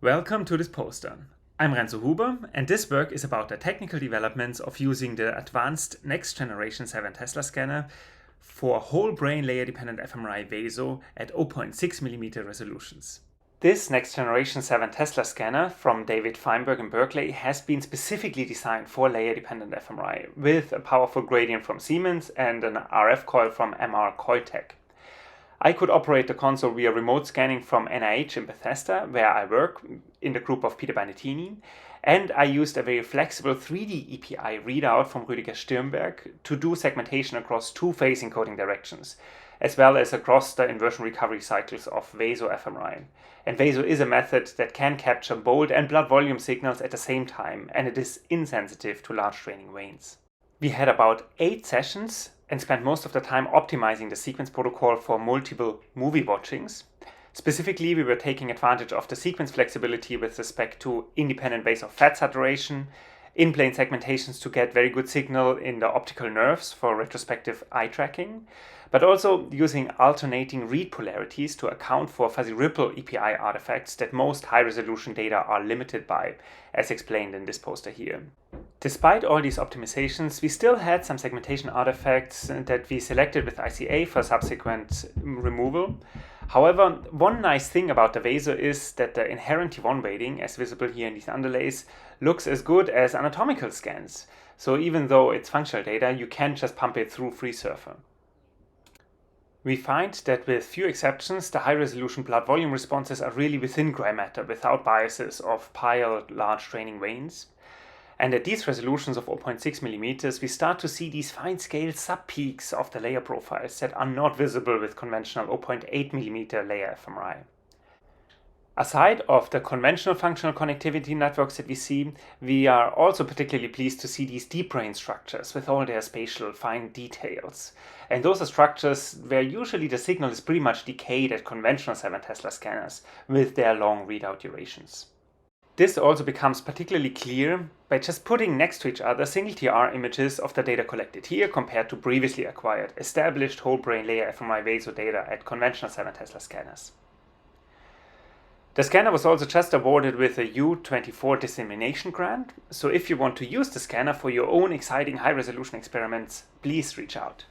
Welcome to this poster. I'm Renzo Huber, and this work is about the technical developments of using the advanced next generation 7 Tesla scanner for whole brain layer-dependent fMRI VESO at 0.6mm resolutions. This next generation 7 Tesla scanner from David Feinberg in Berkeley has been specifically designed for layer-dependent fMRI with a powerful gradient from Siemens and an RF coil from MR Coiltech. I could operate the console via remote scanning from NIH in Bethesda, where I work, in the group of Peter Banettini, and I used a very flexible 3D EPI readout from Rüdiger Stirnberg to do segmentation across two phase encoding directions, as well as across the inversion recovery cycles of VESO fMRI. And VESO is a method that can capture bold and blood volume signals at the same time, and it is insensitive to large draining veins. We had about 8 sessions and spent most of the time optimizing the sequence protocol for multiple movie watchings. Specifically, we were taking advantage of the sequence flexibility with respect to independent ways of fat saturation, in-plane segmentations to get very good signal in the optical nerves for retrospective eye tracking, but also using alternating read polarities to account for fuzzy ripple EPI artifacts that most high-resolution data are limited by, as explained in this poster here. Despite all these optimizations, we still had some segmentation artifacts that we selected with ICA for subsequent removal. However, one nice thing about the VESO is that the inherent T1 weighting, as visible here in these underlays, looks as good as anatomical scans. So even though it's functional data, you can just pump it through FreeSurfer. We find that with few exceptions, the high-resolution blood volume responses are really within gray matter without biases of piled large draining veins. And at these resolutions of 0.6mm, we start to see these fine-scale sub-peaks of the layer profiles that are not visible with conventional 0.8mm layer fMRI. Aside of the conventional functional connectivity networks that we see, we are also particularly pleased to see these deep brain structures with all their spatial fine details. And those are structures where usually the signal is pretty much decayed at conventional 7 Tesla scanners with their long readout durations. This also becomes particularly clear by just putting next to each other single TR images of the data collected here compared to previously acquired established whole brain layer fMRI VESO data at conventional 7 Tesla scanners. The scanner was also just awarded with a U24 dissemination grant, so if you want to use the scanner for your own exciting high-resolution experiments, please reach out.